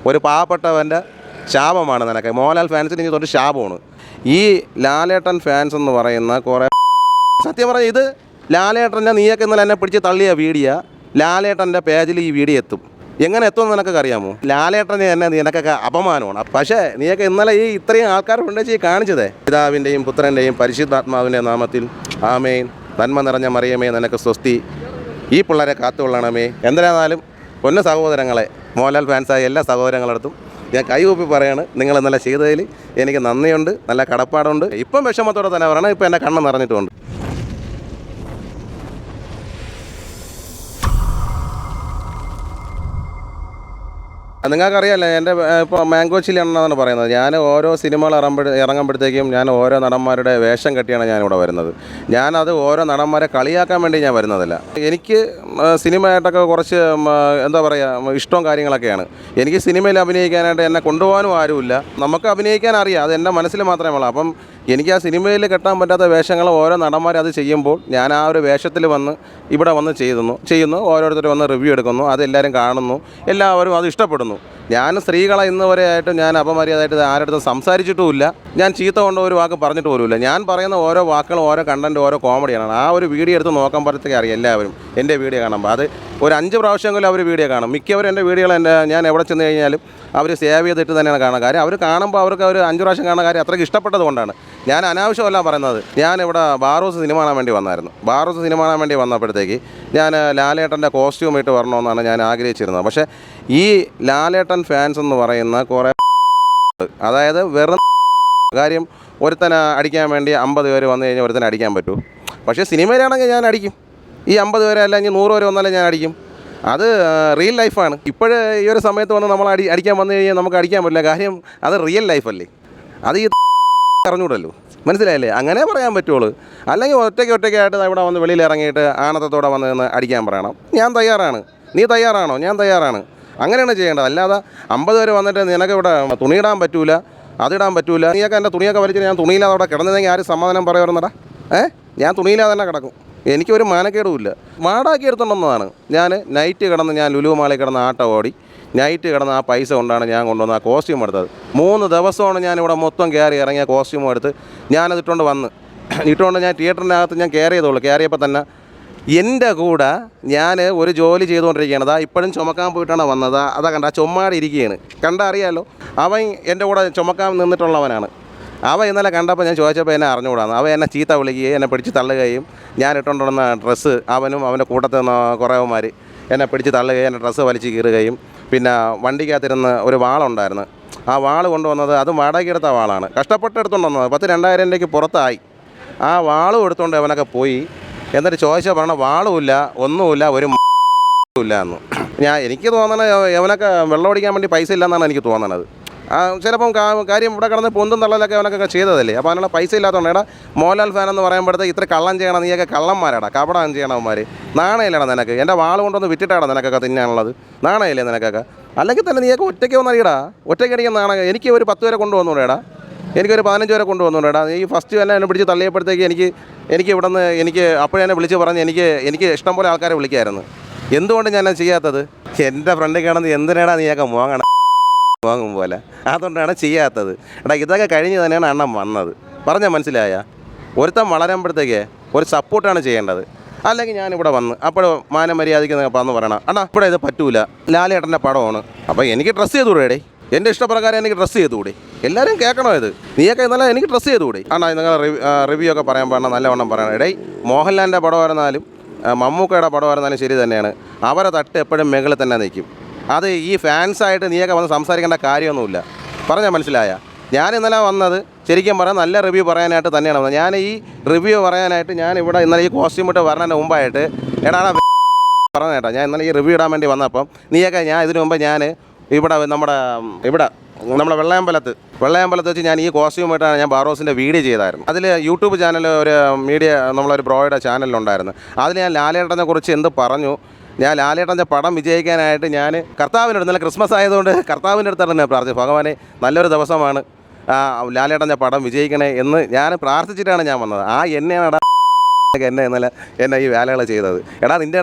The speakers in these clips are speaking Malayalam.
ഒരു പാവപ്പെട്ടവൻ്റെ ശാപമാണ് നിനക്ക്. മോഹൻലാൽ ഫാൻസിന് ഇനി തൊട്ട് ശാപമാണ് ഈ ലാലേട്ടൻ ഫാൻസ് എന്ന് പറയുന്ന കുറേ. സത്യം പറഞ്ഞാൽ ഇത് ലാലേട്ടൻ്റെ നീയൊക്കെ ഇന്നലെ എന്നെ പിടിച്ച് തള്ളിയ വീഡിയോ ലാലേട്ടൻ്റെ പേജിൽ ഈ വീഡിയോ എത്തും. എങ്ങനെ എത്തുമെന്ന് നിനക്കൊക്കെ അറിയാമോ? ലാലേട്ടനെ തന്നെ നിനക്കൊക്കെ അപമാനമാണ്. പക്ഷേ നീയൊക്കെ ഇന്നലെ ഈ ഇത്രയും ആൾക്കാരുണ്ടെച്ച് ഈ കാണിച്ചതേ. പിതാവിൻ്റെയും പുത്രൻ്റെയും പരിശുദ്ധാത്മാവിൻ്റെ നാമത്തിൽ ആമേൻ. നന്മ നിറഞ്ഞ മറിയമേ നിനക്ക് സ്വസ്തി. ഈ പിള്ളേരെ കാത്തുകൊള്ളണമേ. എന്തായാലും പൊന്ന സഹോദരങ്ങളെ, മോഹൻലാൽ ഫാൻസായ എല്ലാ സഹോദരങ്ങളടുത്തും ഞാൻ കൈകൂപ്പി പറയാണ്, നിങ്ങൾ ഇന്നലെ ചെയ്തതിൽ എനിക്ക് നന്ദിയുണ്ട്, നല്ല കടപ്പാടുണ്ട്. ഇപ്പം വിഷമത്തോടെ തന്നെ പറയണം, ഇപ്പം എൻ്റെ കണ്ണ് നിറഞ്ഞിട്ടുമുണ്ട്. നിങ്ങൾക്കറിയാമല്ലേ എൻ്റെ ഇപ്പോൾ മാംഗോ ചില്ലി എന്നാണ് പറയുന്നത്. ഞാൻ ഓരോ സിനിമകൾ ഇറങ്ങുമ്പോഴത്തേക്കും ഞാൻ ഓരോ നടന്മാരുടെ വേഷം കെട്ടിയാണ് ഞാനിവിടെ വരുന്നത്. ഞാനത് ഓരോ നടന്മാരെ കളിയാക്കാൻ വേണ്ടി ഞാൻ വരുന്നതല്ല. എനിക്ക് സിനിമയായിട്ടൊക്കെ കുറച്ച് എന്താ പറയുക ഇഷ്ടവും കാര്യങ്ങളൊക്കെയാണ്. എനിക്ക് സിനിമയിൽ അഭിനയിക്കാനായിട്ട് എന്നെ കൊണ്ടുപോകാനും ആരുമില്ല. നമുക്ക് അഭിനയിക്കാൻ അറിയാം, അത് എൻ്റെ മനസ്സിൽ മാത്രമേ ഉള്ളൂ. അപ്പം എനിക്ക് ആ സിനിമയിൽ കെട്ടാൻ പറ്റാത്ത വേഷങ്ങൾ ഓരോ നടന്മാർ അത് ചെയ്യുമ്പോൾ ഞാൻ ആ ഒരു വേഷത്തിൽ വന്ന് ഇവിടെ വന്ന് ചെയ്യുന്നു ഓരോരുത്തർ വന്ന് റിവ്യൂ എടുക്കുന്നു, അതെല്ലാവരും കാണുന്നു, എല്ലാവരും അത് ഇഷ്ടപ്പെടുന്നു. ഞാൻ സ്ത്രീകളെ ഇന്ന് വരെ ആയിട്ട് ഞാൻ അപമര്യാദയായിട്ട് ആരുടെ സംസാരിച്ചിട്ടുമില്ല. ഞാൻ ചീത്ത കൊണ്ട് ഒരു വാക്ക് പറഞ്ഞിട്ട് പോലുമില്ല. ഞാൻ പറയുന്ന ഓരോ വാക്കുകളും ഓരോ കണ്ടൻറ്റ് ഓരോ കോമഡിയാണ്. ആ ഒരു വീഡിയോ എടുത്ത് നോക്കുമ്പോഴത്തേക്ക് അറിയാം എല്ലാവരും എൻ്റെ വീഡിയോ കാണുമ്പോൾ. അത് ഒരു 5 പ്രാവശ്യമെങ്കിലും അവർ വീഡിയോ കാണും. മിക്കവരും എൻ്റെ വീഡിയോകൾ ഞാൻ എവിടെ ചെന്ന് കഴിഞ്ഞാലും അവർ സേവ് ചെയ്തിട്ട് തന്നെയാണ് കാണുക. കാര്യം അവർ കാണുമ്പോൾ അവർക്ക് ഒരു 5 പ്രാവശ്യം കാണുന്ന കാര്യം അത്രയ്ക്ക് ഇഷ്ടപ്പെട്ടത് കൊണ്ടാണ്. ഞാൻ അനാവശ്യമല്ല പറയുന്നത്. ഞാനിവിടെ ബാറോസ് സിനിമ കാണാൻ വേണ്ടി വന്നായിരുന്നു. ബാറോസ് സിനിമ കാണാൻ വേണ്ടി വന്നപ്പോഴത്തേക്ക് ഞാൻ ലാലേട്ടൻ്റെ കോസ്റ്റ്യൂം ഇട്ട് വരണമെന്നാണ് ഞാൻ ആഗ്രഹിച്ചിരുന്നത്. പക്ഷേ ഈ ലാലേട്ടൻ ഫാൻസ് എന്ന് പറയുന്ന കുറേ, അതായത് വെറും കാര്യം, ഒരുത്തനെ അടിക്കാൻ വേണ്ടി 50 പേര് വന്നു കഴിഞ്ഞാൽ ഒരുത്തനെ അടിക്കാൻ പറ്റുമോ? പക്ഷേ സിനിമയിലാണെങ്കിൽ ഞാൻ അടിക്കും. ഈ 50 പേരെ അല്ലെങ്കിൽ 100 പേര് വന്നാലും ഞാൻ അടിക്കും. അത് റിയൽ ലൈഫാണ്. ഇപ്പോഴേ ഈ ഒരു സമയത്ത് വന്ന് നമ്മൾ അടിക്കാൻ വന്നു കഴിഞ്ഞാൽ നമുക്ക് അടിക്കാൻ പറ്റില്ല. കാര്യം അത് റിയൽ ലൈഫല്ലേ. അത് ഈ അറിഞ്ഞൂടല്ലോ, മനസ്സിലായില്ലേ? അങ്ങനെ പറയാൻ പറ്റുള്ളൂ. അല്ലെങ്കിൽ ഒറ്റയ്ക്കായിട്ട് ഇവിടെ വന്ന് വെളിയിൽ ഇറങ്ങിയിട്ട് ആണത്തത്തോടെ വന്ന് നിന്ന് അടിക്കാൻ പറയണം. ഞാൻ തയ്യാറാണ്. നീ തയ്യാറാണോ? ഞാൻ തയ്യാറാണ്. അങ്ങനെയാണ് ചെയ്യേണ്ടത്. അല്ലാതെ 50 പേര് വന്നിട്ട് നിനക്ക് ഇവിടെ തുണിയിടാൻ പറ്റൂല, അതിടാൻ പറ്റൂല. നീയൊക്കെ എൻ്റെ തുണിയൊക്കെ വലിച്ചിട്ട് ഞാൻ തുണിയില്ലാതെ അവിടെ കിടന്നതെങ്കിൽ ആരും സമാധാനം പറയുന്നടാ? ഞാൻ തുണിയില്ലാതെ തന്നെ കിടക്കും. എനിക്കൊരു മാനക്കേടുമില്ല. വാടാക്കി എടുത്തുകൊണ്ടുവന്നതാണ്. ഞാൻ നൈറ്റ് കിടന്ന് ഞാൻ ലുലു മാളിൽ കിടന്ന് ആട്ടം ഓടി നൈറ്റ് കിടന്ന് ആ പൈസ കൊണ്ടാണ് ഞാൻ കൊണ്ടുവന്ന് ആ കോസ്റ്റ്യൂം എടുത്തത്. 3 ദിവസമാണ് ഞാനിവിടെ മൊത്തം കയറി ഇറങ്ങിയ കോസ്റ്റ്യൂം എടുത്ത് ഞാനത് ഇട്ടുകൊണ്ട് ഞാൻ തിയേറ്ററിനകത്ത് ഞാൻ കയറിയപ്പോൾ തന്നെ എൻ്റെ കൂടെ ഞാൻ ഒരു ജോലി ചെയ്തുകൊണ്ടിരിക്കുകയാണ്. ഇപ്പോഴും ചുമക്കാൻ പോയിട്ടാണ് വന്നത്. അതാ കണ്ട ചുമ്മാടി ഇരിക്കുകയാണ്. അറിയാമല്ലോ, അവൻ എൻ്റെ കൂടെ ചുമക്കാൻ നിന്നിട്ടുള്ളവനാണ്. അവൻ ഇന്നലെ കണ്ടപ്പോൾ ഞാൻ ചോദിച്ചപ്പോൾ എന്നെ അറിഞ്ഞുകൂടാന്ന്. അവൻ എന്നെ ചീത്ത വിളിക്കുകയും എന്നെ പിടിച്ച് തള്ളുകയും ഞാൻ ഇട്ടുകൊണ്ടിരുന്ന ഡ്രസ്സ് അവനും അവൻ്റെ കൂട്ടത്തിൽ നിന്ന് കുറേവന്മാർ എന്നെ പിടിച്ച് തള്ളുകയും എൻ്റെ ഡ്രസ്സ് വലിച്ച് കീറുകയും, പിന്നെ വണ്ടിക്കകത്തിരുന്ന് ഒരു വാളുണ്ടായിരുന്നു. ആ വാൾ കൊണ്ടുവന്നത് അതും വാടകയ്ക്കെടുത്ത വാളാണ്. കഷ്ടപ്പെട്ട് എടുത്തുകൊണ്ട് വന്നത് 10,000-2000 രൂപയ്ക്ക് പുറത്തായി. ആ വാളും എടുത്തുകൊണ്ട് അവനൊക്കെ പോയി. എന്നിട്ട് ചോദിച്ചാൽ പറഞ്ഞാൽ വാളുമില്ല, ഒന്നുമില്ല, ഒരു ഇല്ല എന്ന്. എനിക്ക് തോന്നണത് അവനൊക്കെ വെള്ളം അടിക്കാൻ വേണ്ടി പൈസ ഇല്ലെന്നാണ് എനിക്ക് തോന്നണത്. ചിലപ്പം കാര്യം ഇവിടെ കിടന്ന് പൊന്തും തള്ളലൊക്കെ അവനൊക്കെ ചെയ്തതല്ലേ. അപ്പോൾ അതിനുള്ള പൈസ ഇല്ലാത്തതുകൊണ്ട് എടാ മോഹൻലാൽ ഫാൻ എന്ന് പറയുമ്പോഴത്തേക്ക് ഇത്ര കള്ളം ചെയ്യണം, നീയൊക്കെ കള്ളന്മാരാടാ, കപടം ചെയ്യണവന്മാർ. നാണയല്ലേടാ നിനക്ക്? എൻ്റെ വാൾ കൊണ്ടൊന്ന് വിറ്റിട്ടാടാ നിനക്കൊക്കെ തിന്നാനുള്ളത്? നാണയല്ലേ നിനക്കൊക്കെ? അല്ലെങ്കിൽ തന്നെ നീയൊക്കെ ഒറ്റയ്ക്ക് വന്നറിയടാ. ഒറ്റയ്ക്കടിക്കുന്ന നാണയം. എനിക്ക് ഒരു 10 പേരെ കൊണ്ടുവന്നൂടാ, എനിക്കൊരു 15 പേരെ കൊണ്ടുവന്നൂടാ. ഈ ഫസ്റ്റ് തന്നെ എന്നെ പിടിച്ച് തള്ളിയപ്പോഴത്തേക്ക് എനിക്ക് ഇവിടെ നിന്ന് അപ്പോഴെന്നെ വിളിച്ച് പറഞ്ഞ് എനിക്ക് ഇഷ്ടംപോലെ ആൾക്കാരെ വിളിക്കായിരുന്നു. എന്തുകൊണ്ട് ഞാനത് ചെയ്യാത്തത്? എൻ്റെ ഫ്രണ്ട് കാണുന്നത് എന്തിനാടാ നീയൊക്കെ വാങ്ങും പോലെ, അതുകൊണ്ടാണ് ചെയ്യാത്തത്. ഇതൊക്കെ കഴിഞ്ഞ് തന്നെയാണ് അണ്ണൻ വന്നത്. പറഞ്ഞാൽ മനസ്സിലായ? ഒരുത്തം വളരുമ്പോഴത്തേക്ക് ഒരു സപ്പോർട്ടാണ് ചെയ്യേണ്ടത്. അല്ലെങ്കിൽ ഞാനിവിടെ വന്ന് അപ്പോൾ മാനമര്യാദയ്ക്ക് വന്ന് പറയണം അണ്ണാ ഇവിടെ ഇത് പറ്റൂല, ലാലേട്ടൻ്റെ പടമാണ്, അപ്പോൾ എനിക്ക് ഡ്രസ്സ് ചെയ്തുകൂടെ? എൻ്റെ ഇഷ്ടപ്രകാരം എനിക്ക് ഡ്രസ്സ് ചെയ്തുകൂടെ? എല്ലാവരും കേൾക്കണോ ഇത്? നീയൊക്കെ ഇന്നലെ എനിക്ക് ഡ്രസ്സ് ചെയ്തുകൂടെ? അണ്ണാ നിങ്ങൾ റിവ്യൂ ഒക്കെ പറയാൻ പറഞ്ഞാൽ നല്ലവണ്ണം പറയണം. മോഹൻലാലിൻ്റെ പടമായിരുന്നാലും മമ്മൂക്കയുടെ പടമായിരുന്നാലും ശരി തന്നെയാണ്. അവരെ തട്ട് എപ്പോഴും മുകളിൽ തന്നെ നിൽക്കും. അത് ഈ ഫാൻസായിട്ട് നീയൊക്കെ വന്ന് സംസാരിക്കേണ്ട കാര്യമൊന്നുമില്ല. പറഞ്ഞാൽ മനസ്സിലായ? ഞാൻ ഇന്നലെ വന്നത് ശരിക്കും പറയാൻ നല്ല റിവ്യൂ പറയാനായിട്ട് തന്നെയാണ് വന്നത്. ഞാൻ ഈ റിവ്യൂ പറയാനായിട്ട് ഞാൻ ഇവിടെ ഇന്നലെ ഈ കോസ്റ്റ്യൂം ഇട്ട് വരണതിന് മുമ്പായിട്ട് പറഞ്ഞേട്ടാ, ഞാൻ ഇന്നലെ ഈ റിവ്യൂ ഇടാൻ വേണ്ടി വന്നപ്പം നീയൊക്കെ ഞാൻ ഇതിനു മുമ്പ് ഞാൻ ഇവിടെ നമ്മുടെ വെള്ളയമ്പലത്ത് വെച്ച് ഞാൻ ഈ കോസ്റ്റ്യൂമായിട്ടാണ് ഞാൻ ബാറോസിൻ്റെ വീഡിയോ ചെയ്തായിരുന്നു. അതിൽ യൂട്യൂബ് ചാനൽ ഒരു മീഡിയ നമ്മളൊരു ബ്രോയുടെ ചാനലിലുണ്ടായിരുന്നു. അതിൽ ഞാൻ ലാലേട്ടനെ കുറിച്ച് എന്ത് പറഞ്ഞു. ഞാൻ ലാലേട്ടൻ്റെ പടം വിജയിക്കാനായിട്ട് ഞാൻ കർത്താവിൻ്റെ അടുത്ത്, നല്ല ക്രിസ്മസ് ആയതുകൊണ്ട് കർത്താവിൻ്റെ അടുത്താണ് ഞാൻ പ്രാർത്ഥിച്ചത്. ഭഗവാനെ നല്ലൊരു ദിവസമാണ്, ലാലേട്ടൻ്റെ പടം വിജയിക്കണേ എന്ന് ഞാൻ പ്രാർത്ഥിച്ചിട്ടാണ് ഞാൻ വന്നത്. എന്നെയാണ് എന്നെ ഇന്നലെ എന്നെ ഈ വേലകൾ ചെയ്തത്. എടാ നിൻ്റെ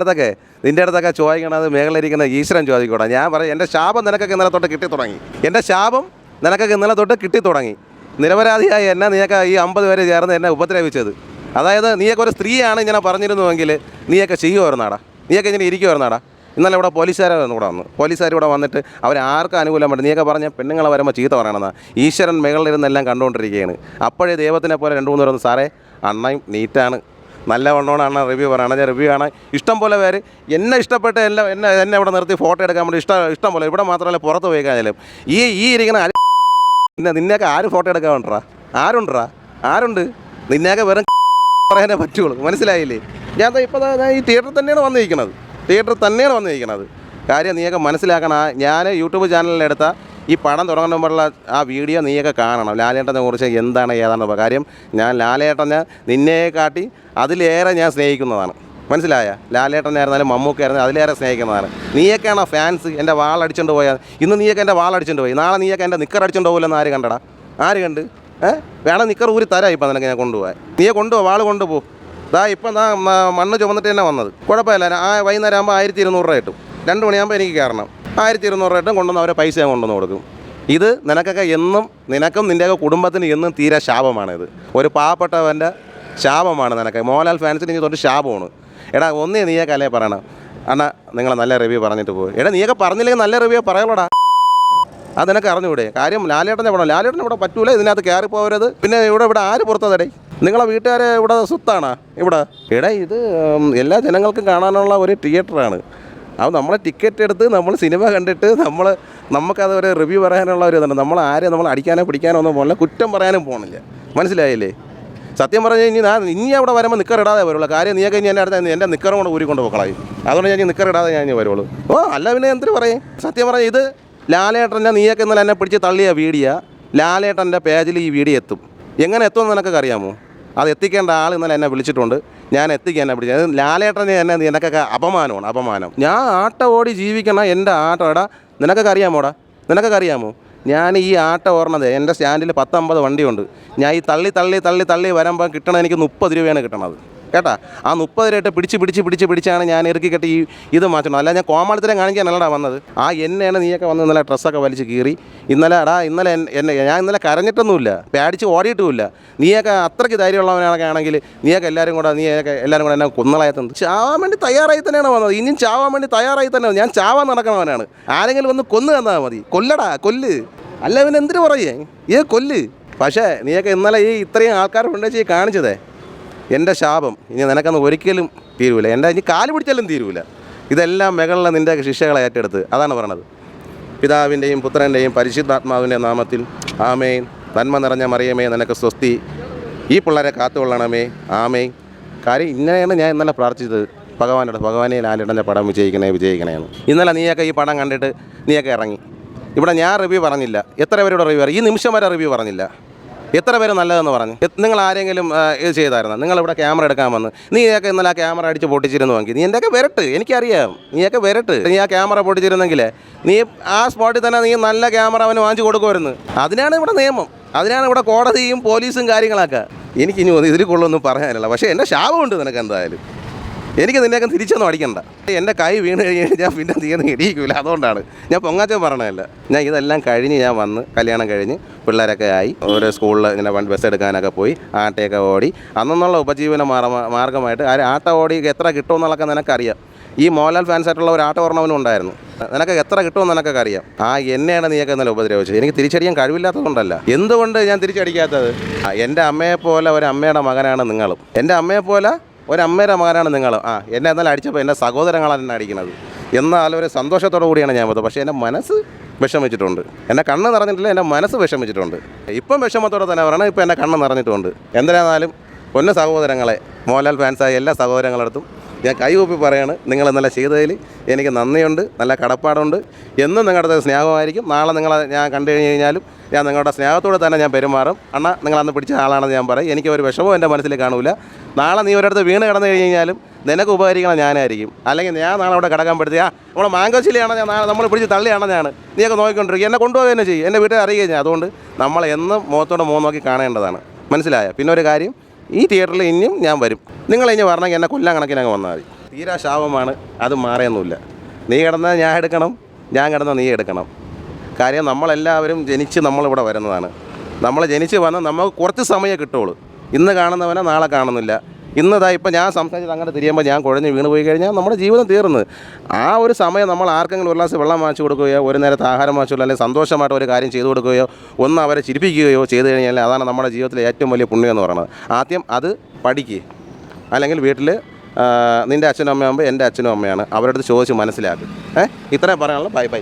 അടുത്തൊക്കെ ചോദിക്കണത് മേഖലയിരിക്കുന്ന ഈശ്വരൻ ചോദിക്കൂടാ. ഞാൻ പറയും എൻ്റെ ശാപം നിനക്കൊക്കെ ഇന്നലെ തൊട്ട് കിട്ടി തുടങ്ങി. എൻ്റെ ശാപം നിനക്കൊക്കെ ഇന്നലെ തൊട്ട് കിട്ടി തുടങ്ങി. നിരപരാധിയായി എന്നെ നീയൊക്കെ ഈ 50 പേര് ചേർന്ന് എന്നെ ഉപദ്രവിച്ചത്. അതായത് നീയൊക്കെ ഒരു സ്ത്രീയാണ് ഇങ്ങനെ പറഞ്ഞിരുന്നുവെങ്കിൽ നീയൊക്കെ ചെയ്യുമായിരുന്നാടാ, നീയൊക്കെ ഇങ്ങനെ ഇരിക്കുമായിരുന്നാടാ. ഇന്നലെ ഇവിടെ പോലീസുകാർ കൂടെ വന്നു. പോലീസുകാർ ഇവിടെ വന്നിട്ട് അവരാർക്കും അനുകൂലം വേണ്ട. നീയൊക്കെ പറഞ്ഞ പെണ്ണുങ്ങളെ വരുമ്പോൾ ചീത്ത പറയണമെന്നാ. ഈശ്വരൻ മേഖലയിരുന്നെല്ലാം കണ്ടുകൊണ്ടിരിക്കുകയാണ്. അപ്പോഴേ ദൈവത്തിനെ പോലെ 2-3 പേർ വന്ന് സാറേ അണ്ണയും നീറ്റാണ്, നല്ല വണ്ണമാണ് അണ്ണ റിവ്യൂ പറയണം. ഞാൻ റിവ്യൂ കാണാൻ ഇഷ്ടം പോലെ പേര് എന്നെ ഇഷ്ടപ്പെട്ട് എന്നെ ഇവിടെ നിർത്തി ഫോട്ടോ എടുക്കാൻ വേണ്ടി ഇഷ്ടം പോലെ. ഇവിടെ മാത്രമല്ല പുറത്ത് പോയി കഴിഞ്ഞാലും ഈ ഇരിക്കുന്ന നിന്നെയൊക്കെ ആര് ഫോട്ടോ എടുക്കാൻ വേണ്ടടാ? ആരുണ്ട്? നിന്നെയൊക്കെ വെറും പറയാനേ പറ്റുള്ളൂ. മനസ്സിലായില്ലേ? ഞാൻ ഇപ്പോൾ ഈ തിയേറ്ററിൽ തന്നെയാണ് വന്നിരിക്കുന്നത്. കാര്യം നീയൊക്കെ മനസ്സിലാക്കണം. ഞാൻ യൂട്യൂബ് ചാനലിലെടുത്ത ഈ പടം തുടങ്ങുമ്പോഴുള്ള ആ വീഡിയോ നീയൊക്കെ കാണണം. ലാലേട്ടനെ കുറിച്ച് ഏതാണെന്ന്. കാര്യം ഞാൻ ലാലേട്ടനെ നിന്നെ കാട്ടി അതിലേറെ ഞാൻ സ്നേഹിക്കുന്നതാണ്. മനസ്സിലായ? ലാലേട്ടനായിരുന്നാലും മമ്മൂക്കായിരുന്നാലും അതിലേറെ സ്നേഹിക്കുന്നതാണ്. നീയൊക്കെയാണോ ഫാൻസ് എൻ്റെ വാളടിച്ചുകൊണ്ട് പോയാൽ? ഇന്ന് നീയൊക്കെ എൻ്റെ വാളടിച്ചുകൊണ്ട് പോയി, നാളെ നീയൊക്കെ എൻ്റെ നിക്കർ അടിച്ചുകൊണ്ട് പോകില്ലെന്ന് ആര് കണ്ടടാ? ആര് കണ്ട്? വേണം നിക്കർ ഊരി തരാം. ഇപ്പം നിനക്ക് ഞാൻ കൊണ്ടുപോകാൻ. നീയെ കൊണ്ടുപോകാം, വാൾ കൊണ്ടുപോകും. ഇപ്പം മണ്ണ് ചുമന്നിട്ട് തന്നെ വന്നത്. കുഴപ്പമില്ല. വൈകുന്നേരം ആകുമ്പോൾ 1200 രൂപ കിട്ടും. 2 മണിയാകുമ്പോൾ എനിക്ക് കയറണം. 1200 രൂപ കിട്ടും. കൊണ്ടുവന്ന് അവരെ പൈസ ഞാൻ കൊണ്ടുവന്ന് കൊടുക്കും. ഇത് നിനക്കൊക്കെ എന്നും, നിനക്കും നിൻ്റെയൊക്കെ കുടുംബത്തിന് എന്നും തീരെ ശാപമാണിത്. ഒരു പാവപ്പെട്ടവൻ്റെ ശാപമാണ് നിനക്ക്. മോഹൻലാൽ ഫാൻസിന് ഇനി തൊട്ട് ശാപമാണ്. എടാ നീയൊക്കെ അല്ലേ പറയണം, അണ്ണാ നിങ്ങൾ നല്ല റിവ്യൂ പറഞ്ഞിട്ട് പോയി. നീയൊക്കെ പറഞ്ഞില്ലെങ്കിൽ നല്ല റിവ്യൂ പറയലോടാ. അത് നിനക്ക് അറിഞ്ഞുകൂടെ? കാര്യം ലാലേട്ടനെ ഇവിടെ പറ്റൂല. ഇതിനകത്ത് കയറി പോകരുത്. പിന്നെ ഇവിടെ ആര് പുറത്തതടേ? നിങ്ങളെ വീട്ടുകാരെ ഇവിടെ സ്വത്താണോ ഇവിടെ? ഇത് എല്ലാ ജനങ്ങൾക്കും കാണാനുള്ള ഒരു തിയേറ്ററാണ്. അത് നമ്മളെ ടിക്കറ്റ് എടുത്ത് നമ്മൾ സിനിമ കണ്ടിട്ട് നമുക്കത് ഒരു റിവ്യൂ പറയാനുള്ള ഒരു ഇതുണ്ട്. നമ്മൾ അടിക്കാനോ പിടിക്കാനോ ഒന്നും പോകണില്ല, കുറ്റം പറയാനും പോകണില്ല. മനസ്സിലായില്ലേ? സത്യം പറഞ്ഞു കഴിഞ്ഞാൽ ഇനി അവിടെ വരുമ്പോൾ നിക്കറിടാതെ വരുള്ളൂ. കാര്യം നീയൊക്കെ ഇനി എൻ്റെ നിക്കറും കൂടെ ഊരിക്കൊണ്ട് പോക്കളായി. അതുകൊണ്ട് ഞാൻ നിക്കറിടാതെ ഞാൻ വരുള്ളൂ. അല്ല പിന്നെ എന്തിനു പറയും? സത്യം പറഞ്ഞാൽ ഇത് ലാലേട്ടൻ്റെ നീയൊക്കെ ഇന്നലെ എന്നെ പിടിച്ച് തള്ളിയ വീഡിയോ ലാലേട്ടൻ്റെ പേജിൽ ഈ വീഡിയോ എത്തും. എങ്ങനെ എത്തുമെന്ന് നിനക്കൊക്കെ അറിയാമോ? അത് എത്തിക്കേണ്ട ആൾ ഇന്നലെ എന്നെ വിളിച്ചിട്ടുണ്ട്. ഞാൻ എത്തിക്കാൻ പിടിച്ചത്. ലാലേട്ടനെ എന്നെ നിനക്കൊക്കെ അപമാനം. ഞാൻ ആട്ടം ഓടി ജീവിക്കണം. എൻ്റെ ആട്ടം നിനക്കൊക്കെ അറിയാമോ? ഞാൻ ഈ ആട്ടം ഓർണത് എൻ്റെ സ്റ്റാൻഡിൽ 10-50 വണ്ടിയുണ്ട്. ഞാൻ ഈ തള്ളി വരുമ്പോൾ കിട്ടണത് എനിക്ക് 30 രൂപയാണ് കിട്ടണത്. കേട്ടാ? ആ 30 രൂപ പിടിച്ചാണ് ഞാൻ ഇറക്കി കെട്ടി ഇത് മാറ്റണം. അല്ല ഞാൻ കോമാളിത്തരം കാണിക്കാനല്ലടാ വന്നത്. എന്നെയാണ് നീയൊക്കെ വന്ന് ഇന്നലെ ഡ്രസ്സൊക്കെ വലിച്ച് കീറി. ഇന്നലെ ഞാൻ ഇന്നലെ കരഞ്ഞിട്ടൊന്നുമില്ല, പേടിച്ച് ഓടിയിട്ടുമില്ല. നീയൊക്കെ അത്രയ്ക്ക് ധൈര്യമുള്ളവനാണെങ്കിൽ നീയൊക്കെ എല്ലാവരും കൂടെ എന്നെ കൊന്നളയത്തുണ്ട്. ചാവാൻ വേണ്ടി തയ്യാറായി തന്നെയാണ് വന്നത്. ഇനിയും ചാവാൻ വേണ്ടി തയ്യാറായി തന്നെ. ഞാൻ ചാവാൻ നടക്കണവനാണ്. ആരെങ്കിലും വന്ന് കൊന്നു തന്നാൽ മതി. കൊല്ല്. അല്ല പിന്നെ എന്തിനു പറയേ? കൊല്ല്. പക്ഷേ നീയൊക്കെ ഇന്നലെ ഇത്രയും ആൾക്കാർ കൊണ്ടുവച്ച് കാണിച്ചതേ എൻ്റെ ശാപം ഇനി നിനക്കൊന്നും ഒരിക്കലും തീരൂല. ഇനി കാല് പിടിച്ചാലും തീരൂല. ഇതെല്ലാം മുകളിലെ നിൻ്റെ ശിക്ഷകളെ ഏറ്റെടുത്ത്. അതാണ് പറയണത്. പിതാവിൻ്റെയും പുത്രൻ്റെയും പരിശുദ്ധാത്മാവിൻ്റെ നാമത്തിൽ ആമേൻ. നന്മ നിറഞ്ഞ മറിയമേ നിനക്ക് സ്വസ്തി. ഈ പിള്ളേരെ കാത്തുകൊള്ളണമേ. ആമേൻ. കാര്യം ഇങ്ങനെയാണ് ഞാൻ ഇന്നലെ പ്രാർത്ഥിച്ചത് ഭഗവാനെ ലാലേട്ടൻ്റെ പടം വിജയിക്കണേന്ന്. ഇന്നലെ നീയൊക്കെ ഈ പടം കണ്ടിട്ട് നീയൊക്കെ ഇറങ്ങി. ഇവിടെ ഞാൻ റിവ്യൂ പറഞ്ഞില്ല. എത്ര പേരുടെ റിവ്യൂ ഈ നിമിഷം വരെ റിവ്യൂ പറഞ്ഞില്ല. എത്ര പേര് നല്ലതെന്ന് പറഞ്ഞു? നിങ്ങൾ ആരെങ്കിലും ഇത് ചെയ്തായിരുന്നു? നിങ്ങളിവിടെ ക്യാമറ എടുക്കാൻ വന്ന് നീയൊക്കെ ഇന്നലെ ആ ക്യാമറ അടിച്ച് പൊട്ടിച്ചിരുന്നുവെങ്കിൽ നീ എൻ്റെയൊക്കെ വരട്ട്. എനിക്കറിയാം നീയൊക്കെ വരട്ട്. നീ ആ ക്യാമറ പൊട്ടിച്ചിരുന്നെങ്കിൽ നീ ആ സ്പോട്ടിൽ തന്നെ നീ നല്ല ക്യാമറ അവന് വാങ്ങിച്ചു കൊടുക്കുമായിരുന്നു. അതിനാണ് ഇവിടെ നിയമം, അതിനാണ് ഇവിടെ കോടതിയും പോലീസും കാര്യങ്ങളൊക്കെ. എനിക്കിനി ഇതിൽ കൊള്ളൊന്നും പറയാനില്ല. പക്ഷേ എൻ്റെ ശാപമുണ്ട് നിനക്ക്. എന്തായാലും എനിക്ക് നിന്നെയൊക്കെ തിരിച്ചൊന്നും അടിക്കണ്ട. എൻ്റെ കൈ വീണ് കഴിഞ്ഞ് ഞാൻ പിന്നെ തീർന്ന് ഇടിയിക്കില്ല. അതുകൊണ്ടാണ് ഞാൻ പൊങ്ങാച്ചൻ പറയണതല്ല. ഞാൻ ഇതെല്ലാം കഴിഞ്ഞ് ഞാൻ വന്ന് കല്യാണം കഴിഞ്ഞ് പിള്ളേരൊക്കെ ആയി ഓരോ സ്കൂളിൽ ഇങ്ങനെ ബസ് എടുക്കാനൊക്കെ പോയി ആട്ടയൊക്കെ ഓടി അന്നുള്ള ഉപജീവന മാർഗ്ഗമായിട്ട് ആട്ട ഓടി എത്ര കിട്ടുമെന്നുള്ളതൊക്കെ നിനക്കറിയാം. ഈ മോഹൻലാൽ ഫാൻസായിട്ടുള്ള ഒരു ആട്ട ഓർണവനും ഉണ്ടായിരുന്നു. നിനക്ക് എത്ര കിട്ടുമെന്ന് നിനക്കൊക്കെ അറിയാം. എന്നെയാണ് നീയൊക്കെ ഇന്നലെ ഉപദ്രവിച്ചത്. എനിക്ക് തിരിച്ചടിക്കാൻ കഴിവില്ലാത്തതുകൊണ്ടല്ല. എന്തുകൊണ്ട് ഞാൻ തിരിച്ചടിക്കാത്തത്? എൻ്റെ അമ്മയെപ്പോലെ ഒരു അമ്മയുടെ മകനാണ് നിങ്ങളും. എൻ്റെ അമ്മയെപ്പോലെ ഒരമ്മയുടെ മകനാണ് നിങ്ങൾ. എന്നെ എന്നാലും അടിച്ചപ്പോൾ എൻ്റെ സഹോദരങ്ങളാണ് എന്നെ അടിക്കുന്നത്. എന്നാൽ ഒരു സന്തോഷത്തോടു കൂടിയാണ് ഞാൻ പോകുന്നത്. പക്ഷേ എൻ്റെ മനസ്സ് വിഷമിച്ചിട്ടുണ്ട്. എൻ്റെ കണ്ണ് നിറഞ്ഞിട്ടില്ല, എൻ്റെ മനസ്സ് വിഷമിച്ചിട്ടുണ്ട്. ഇപ്പം വിഷമത്തോടെ തന്നെ പറയണം. ഇപ്പം എൻ്റെ കണ്ണ് നിറഞ്ഞിട്ടുണ്ട്. എന്തായാലും പൊന്നു സഹോദരങ്ങളെ, മോഹൻലാൽ ഫാൻസായ എല്ലാ സഹോദരങ്ങളടുത്തും ഞാൻ കൈകൂപ്പി പറയാണ്, നിങ്ങൾ ഇന്നലെ ചെയ്തതിൽ എനിക്ക് നന്ദിയുണ്ട്, നല്ല കടപ്പാടുണ്ട്. എന്നും നിങ്ങളുടെ സ്നേഹമായിരിക്കും. നാളെ നിങ്ങളെ ഞാൻ കണ്ടു കഴിഞ്ഞാലും ഞാൻ നിങ്ങളുടെ സ്നേഹത്തോടെ തന്നെ ഞാൻ പെരുമാറും. അണ്ണാ നിങ്ങളന്ന് പിടിച്ച ആളാണെന്ന് ഞാൻ പറയും. എനിക്ക് ഒരു വിഷമവും എൻ്റെ മനസ്സിൽ കാണൂല. നാളെ നീ ഒരിടത്ത് വീണ് കിടന്നു കഴിഞ്ഞാലും നിനക്ക് ഉപകരിക്കണം ഞാനായിരിക്കും. അല്ലെങ്കിൽ ഞാൻ നാളെ അവിടെ കിടക്കാൻ നമ്മളെ മാങ്കോച്ചിലിയാണ് ഞാൻ നമ്മൾ പിടിച്ച് തള്ളിയാണ് ഞാൻ. നീയൊക്കെ നോക്കിക്കൊണ്ടിരിക്കും. എന്നെ കൊണ്ടുപോകുക തന്നെ ചെയ്യും. എൻ്റെ വീട്ടിൽ അറിയുകയും ചെയ്യും. അതുകൊണ്ട് നമ്മൾ എന്നും മുഖത്തോടെ മുഖം നോക്കി കാണേണ്ടതാണ്. മനസ്സിലായ? പിന്നെ ഒരു കാര്യം, ഈ തിയേറ്ററിൽ ഇനിയും ഞാൻ വരും. നിങ്ങൾ ഇനി വരണമെങ്കിൽ എന്നെ കൊല്ലാൻ കണക്കിന് അങ്ങ് വന്നാൽ മതി. തീരാ ശാപമാണ്, അത് മാറിയൊന്നുമില്ല. നീ കിടന്നാൽ ഞാൻ എടുക്കണം, ഞാൻ കിടന്നാൽ നീ എടുക്കണം. കാര്യം നമ്മളെല്ലാവരും ജനിച്ച് നമ്മളിവിടെ വരുന്നതാണ്. നമ്മൾ ജനിച്ച് വന്ന് നമുക്ക് കുറച്ച് സമയമേ കിട്ടുള്ളൂ. ഇന്ന് കാണുന്നവനെ നാളെ കാണുന്നില്ല. ഇന്നതാ ഇപ്പം ഞാൻ സംസാരിച്ചിട്ട് അങ്ങോട്ട് തിരിയുമ്പോൾ ഞാൻ കുഴഞ്ഞ് വീണ് പോയി കഴിഞ്ഞാൽ നമ്മുടെ ജീവിതം തീർന്ന്. ആ ഒരു സമയം നമ്മൾ ആർക്കെങ്കിലും ഒരു ഗ്ലാസ് വെള്ളം വാങ്ങിച്ചു കൊടുക്കുകയോ ഒരു നേരത്തെ ആഹാരം വാങ്ങിച്ചു കൊടുക്കുകയോ അല്ലെങ്കിൽ സന്തോഷമായിട്ട് ഒരു കാര്യം ചെയ്തു കൊടുക്കുകയോ ഒന്ന് അവരെ ചിരിപ്പിക്കുകയോ ചെയ്തു കഴിഞ്ഞാൽ അതാണ് നമ്മുടെ ജീവിതത്തിലെ ഏറ്റവും വലിയ പുണ്യം എന്ന് പറയുന്നത്. ആദ്യം അത് പഠിക്കുക. അല്ലെങ്കിൽ വീട്ടിൽ നിൻ്റെ അച്ഛനും അമ്മയാകുമ്പോൾ എൻ്റെ അച്ഛനും അമ്മയാണ്, അവരുടെ അടുത്ത് ചോദിച്ച് മനസ്സിലാക്കുക. ഇത്രയും പറയാനുള്ള. Bye bye.